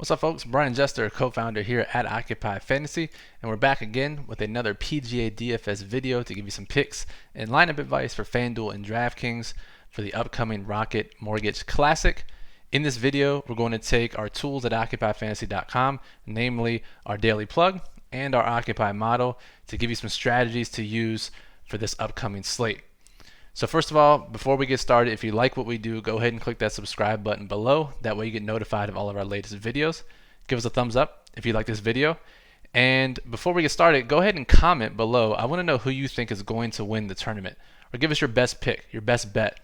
What's up, folks? Brian Jester, co-founder here at Occupy Fantasy, and we're back again with another PGA DFS video to give you some picks and lineup advice for FanDuel and DraftKings for the upcoming Rocket Mortgage Classic. In this video, we're going to take our tools at OccupyFantasy.com, namely our daily plug and our Occupy model, to give you some strategies to use for this upcoming slate. So first of all, before we get started, if you like what we do, go ahead and click that subscribe button below. That way you get notified of all of our latest videos. Give us a thumbs up if you like this video. And before we get started, go ahead and comment below. I want to know who you think is going to win the tournament. Or give us your best pick, your best bet.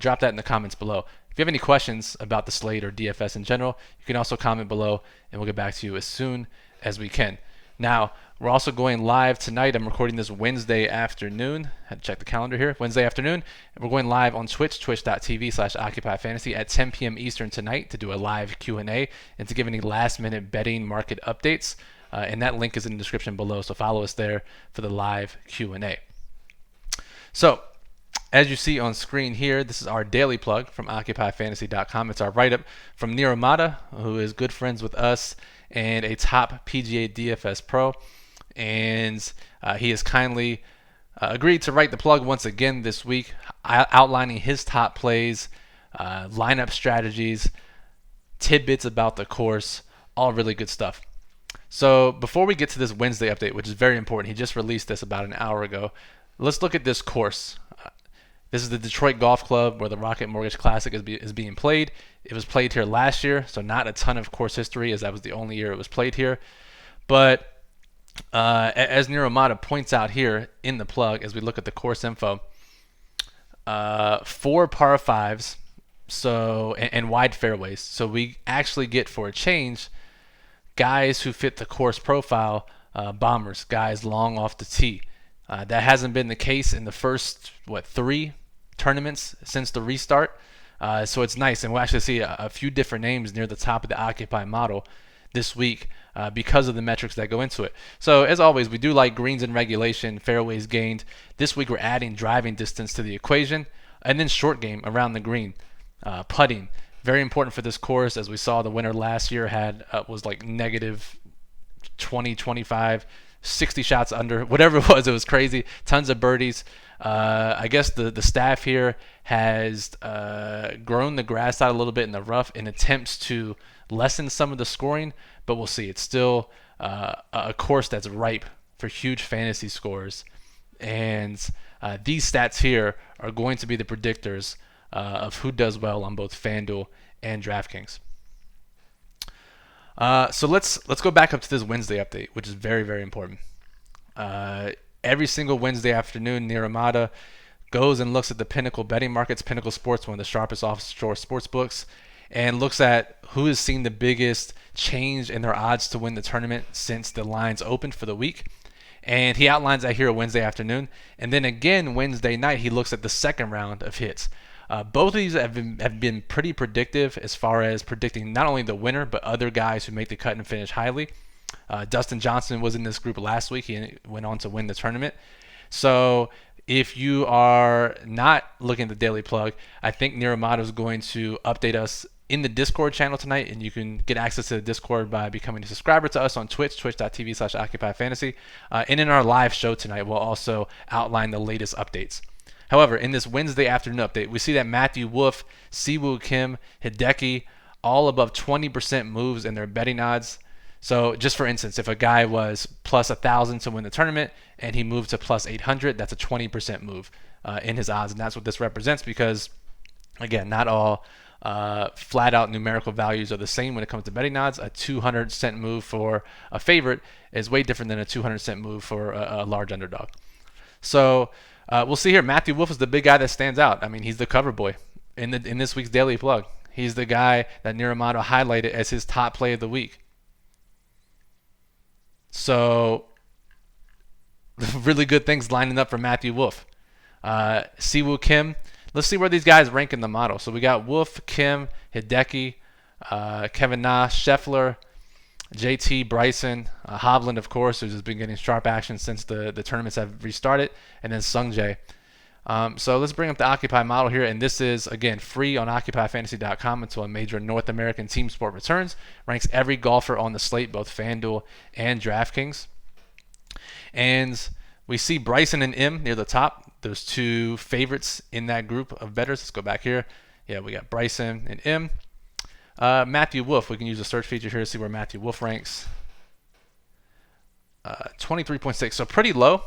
Drop that in the comments below. If you have any questions about the slate or DFS in general, you can also comment below and we'll get back to you as soon as we can. Now, we're also going live tonight. I'm recording this Wednesday afternoon. Had to check the calendar here. Wednesday afternoon. And we're going live on Twitch, twitch.tv/OccupyFantasy at 10 p.m. Eastern tonight to do a live Q&A and to give any last-minute betting market updates. And that link is in the description below, so follow us there for the live Q&A. So, as you see on screen here, this is our daily plug from OccupyFantasy.com. It's our write-up from Nir Amata, who is good friends with us and a top PGA DFS pro. And he has kindly agreed to write the plug once again this week, outlining his top plays, lineup strategies, tidbits about the course, all really good stuff. So before we get to this Wednesday update, which is very important, he just released this about an hour ago, let's look at this course. This is the Detroit Golf Club where the Rocket Mortgage Classic is being played. It was played here last year, so not a ton of course history, as that was the only year it was played here. But as Nir Amata points out here in the plug, as we look at the course info, 4 par 5s and wide fairways. So we actually get, for a change, guys who fit the course profile, bombers, guys long off the tee. That hasn't been the case in the first, 3 tournaments since the restart. So it's nice, and we'll actually see a few different names near the top of the Occupy model this week because of the metrics that go into it. So as always, we do like greens in regulation, fairways gained. This week we're adding driving distance to the equation, and then short game around the green, putting. Very important for this course, as we saw the winner last year was like negative 20, 25, 60 shots under, whatever it was crazy. Tons of birdies. I guess the staff here has grown the grass out a little bit in the rough in attempts to lessen some of the scoring, but we'll see. It's still a course that's ripe for huge fantasy scores, and these stats here are going to be the predictors of who does well on both FanDuel and DraftKings. So let's go back up to this Wednesday update, which is very, very important. Every single Wednesday afternoon, Nir Amata goes and looks at the Pinnacle betting markets. Pinnacle Sports, one of the sharpest offshore sports books, and looks at who has seen the biggest change in their odds to win the tournament since the lines opened for the week. And he outlines that here Wednesday afternoon. And then again, Wednesday night, he looks at the second round of hits. Both of these have been pretty predictive as far as predicting not only the winner, but other guys who make the cut and finish highly. Dustin Johnson was in this group last week. He went on to win the tournament. So if you are not looking at the daily plug, I think Nir Amata is going to update us in the Discord channel tonight, and you can get access to the Discord by becoming a subscriber to us on Twitch, twitch.tv/OccupyFantasy. And in our live show tonight, we'll also outline the latest updates. However, in this Wednesday afternoon update, we see that Matthew Wolff, Siwoo Kim, Hideki, all above 20% moves in their betting odds. So just for instance, if a guy was plus 1,000 to win the tournament and he moved to plus 800, that's a 20% move in his odds. And that's what this represents because, again, not all flat out numerical values are the same when it comes to betting odds. A 200-cent move for a favorite is way different than a 200-cent move for a large underdog. So we'll see here. Matthew Wolff is the big guy that stands out. I mean, he's the cover boy in this week's daily plug. He's the guy that Nir Amata highlighted as his top play of the week. So really good things lining up for Matthew Wolff. Siwoo Kim. Let's see where these guys rank in the model. So we got Wolff, Kim, Hideki, Kevin Na, Scheffler, JT, Bryson, Hovland, of course, who's been getting sharp action since the tournaments have restarted, and then Sungjae. So let's bring up the Occupy model here, and this is, again, free on OccupyFantasy.com until a major North American team sport returns. Ranks every golfer on the slate, both FanDuel and DraftKings. And we see Bryson and M near the top. There's two favorites in that group of bettors. Let's go back here. Yeah, we got Bryson and M. Matthew Wolff, we can use the search feature here to see where Matthew Wolff ranks. 23.6, so pretty low.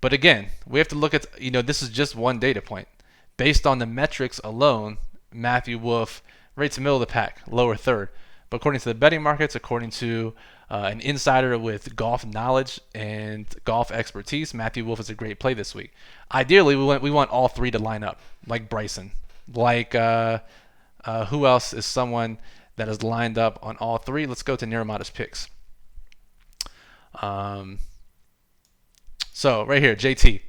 But again, we have to look at, this is just one data point. Based on the metrics alone, Matthew Wolff rates the middle of the pack, lower third. But according to the betting markets, according to an insider with golf knowledge and golf expertise, Matthew Wolff is a great play this week. Ideally, we want all three to line up, like Bryson. Like, who else is someone that is lined up on all three? Let's go to Niromada's picks. So right here, JT,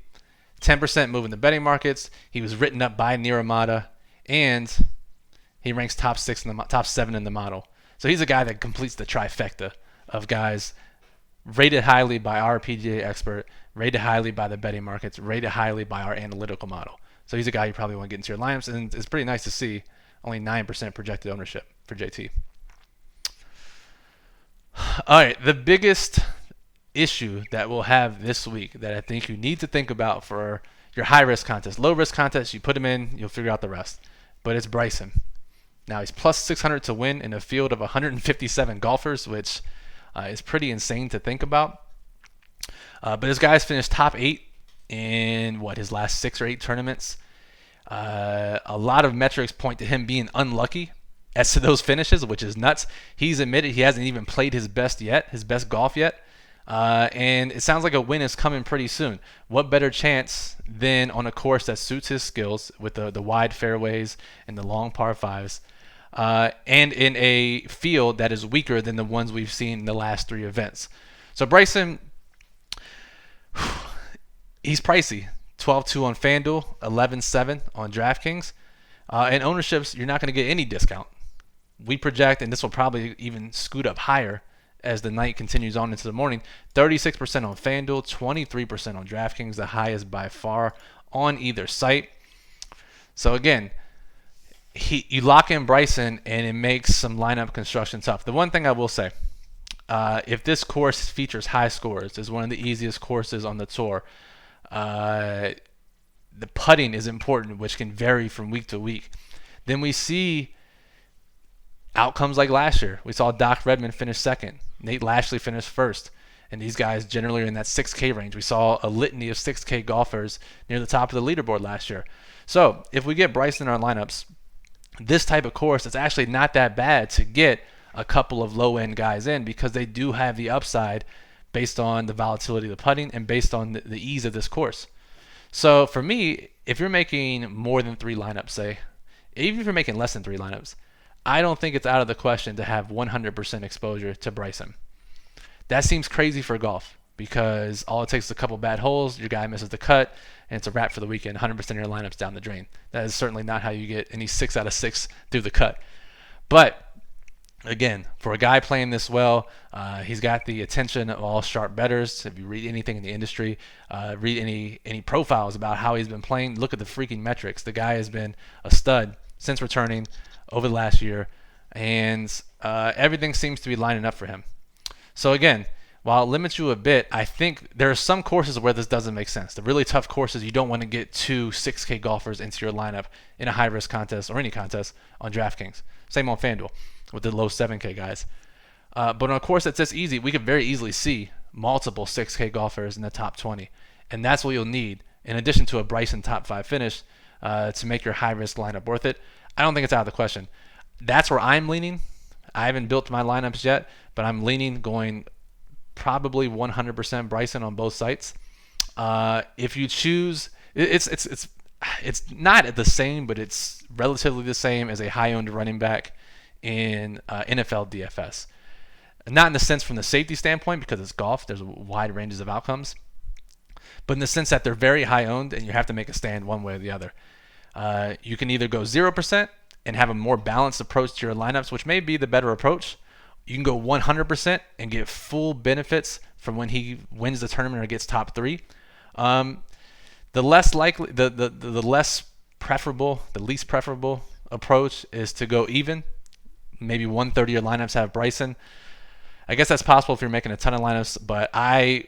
10% move in the betting markets. He was written up by Niromada, and he ranks top 7 in the model. So he's a guy that completes the trifecta of guys rated highly by our PGA expert, rated highly by the betting markets, rated highly by our analytical model. So he's a guy you probably want to get into your lineups, and it's pretty nice to see only 9% projected ownership for JT. All right, the biggest issue that we'll have this week that I think you need to think about for your high-risk contest. Low-risk contest, you put him in, you'll figure out the rest. But it's Bryson. Now, he's plus 600 to win in a field of 157 golfers, which is pretty insane to think about. But this guy's finished top 8 in, his last 6 or 8 tournaments. A lot of metrics point to him being unlucky as to those finishes, which is nuts. He's admitted he hasn't even played his best golf yet. And it sounds like a win is coming pretty soon. What better chance than on a course that suits his skills with the wide fairways and the long par 5s, and in a field that is weaker than the ones we've seen in the last 3 events. So Bryson, he's pricey. 12-2 on FanDuel, 11-7 on DraftKings. And ownerships, you're not going to get any discount. We project, and this will probably even scoot up higher as the night continues on into the morning, 36% on FanDuel, 23% on DraftKings, the highest by far on either site. So again, you lock in Bryson, and it makes some lineup construction tough. The one thing I will say, if this course features high scores, is one of the easiest courses on the tour, the putting is important, which can vary from week to week. Then we see outcomes like last year. We saw Doc Redman finish second. Nate Lashley finished first. And these guys generally are in that 6K range. We saw a litany of 6K golfers near the top of the leaderboard last year. So if we get Bryson in our lineups, this type of course, it's actually not that bad to get a couple of low-end guys in, because they do have the upside based on the volatility of the putting and based on the ease of this course. So for me, if you're making more than 3 lineups, say, even if you're making less than 3 lineups, I don't think it's out of the question to have 100% exposure to Bryson. That seems crazy for golf, because all it takes is a couple bad holes, your guy misses the cut, and it's a wrap for the weekend. 100% of your lineups down the drain. That is certainly not how you get any 6 out of 6 through the cut. But again, for a guy playing this well, he's got the attention of all sharp bettors. If you read anything in the industry, read any profiles about how he's been playing, look at the freaking metrics. The guy has been a stud since returning over the last year, and everything seems to be lining up for him. So again, while it limits you a bit, I think there are some courses where this doesn't make sense. The really tough courses, you don't want to get 2 6K golfers into your lineup in a high-risk contest or any contest on DraftKings. Same on FanDuel with the low 7K guys. But on a course that's this easy, we could very easily see multiple 6K golfers in the top 20. And that's what you'll need, in addition to a Bryson top 5 finish, to make your high-risk lineup worth it. I don't think it's out of the question. That's where I'm leaning. I haven't built my lineups yet, but I'm leaning going probably 100% Bryson on both sites. If you choose, it's not the same, but it's relatively the same as a high-owned running back in NFL DFS. Not in the sense from the safety standpoint, because it's golf, there's wide ranges of outcomes, but in the sense that they're very high-owned and you have to make a stand one way or the other. You can either go 0% and have a more balanced approach to your lineups, which may be the better approach. You can go 100% and get full benefits from when he wins the tournament or gets top 3. The less likely, the less preferable, the least preferable approach is to go even. Maybe 1/3 of your lineups have Bryson. I guess that's possible if you're making a ton of lineups, but I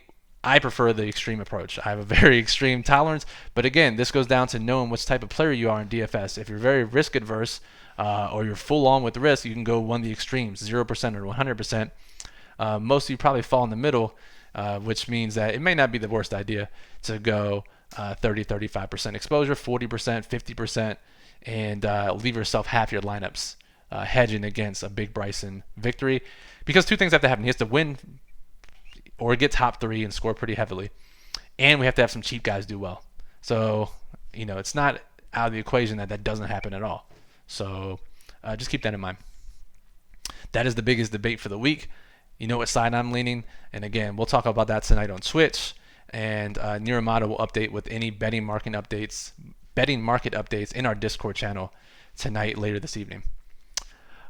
prefer the extreme approach. I have a very extreme tolerance, but again, this goes down to knowing which type of player you are in DFS. If you're very risk adverse or you're full on with risk, you can go one of the extremes, 0% or 100%. Most of you probably fall in the middle, which means that it may not be the worst idea to go 30-35% exposure, 40%, 50%, and leave yourself half your lineups hedging against a big Bryson victory. Because two things have to happen. He has to win or get top 3 and score pretty heavily. And we have to have some cheap guys do well. So, it's not out of the equation that doesn't happen at all. So just keep that in mind. That is the biggest debate for the week. You know what side I'm leaning. And again, we'll talk about that tonight on Twitch. And Niramata will update with any betting market updates in our Discord channel tonight, later this evening.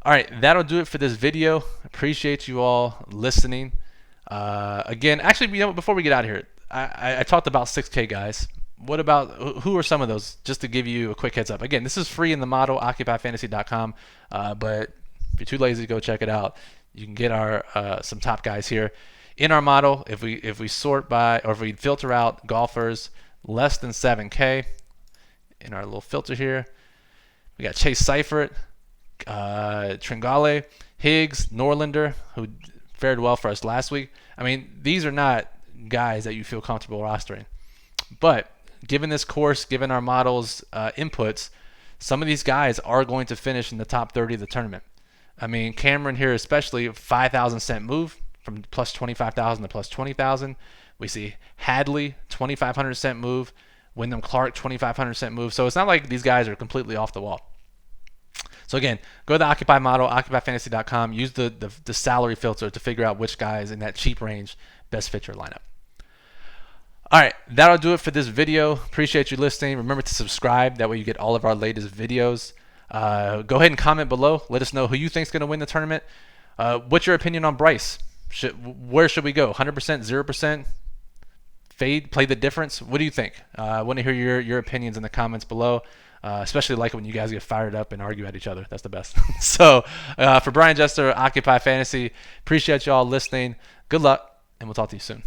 All right, that'll do it for this video. Appreciate you all listening. Again, actually, before we get out of here, I talked about 6K guys. What about, who are some of those? Just to give you a quick heads up. Again, this is free in the model, occupyfantasy.com. But if you're too lazy to go check it out, you can get our some top guys here. In our model, if we sort by, or if we filter out golfers less than 7K, in our little filter here, we got Chase Seifert, Tringale, Higgs, Norlander, who fared well for us last week. I mean, these are not guys that you feel comfortable rostering. But given this course, given our model's inputs, some of these guys are going to finish in the top 30 of the tournament. I mean, Cameron here especially, 5,000 cent move from plus 25,000 to plus 20,000. We see Hadley, 2,500 cent move. Wyndham Clark, 2,500 cent move. So it's not like these guys are completely off the wall. So again, go to the Occupy model, occupyfantasy.com. Use the salary filter to figure out which guys in that cheap range best fit your lineup. All right, that'll do it for this video. Appreciate you listening. Remember to subscribe. That way you get all of our latest videos. Go ahead and comment below. Let us know who you think is going to win the tournament. What's your opinion on Bryce? Where should we go? 100%, 0%? Fade? Play the difference? What do you think? I want to hear your opinions in the comments below. Especially like when you guys get fired up and argue at each other. That's the best. So for Brian Jester, Occupy Fantasy, appreciate you all listening. Good luck, and we'll talk to you soon.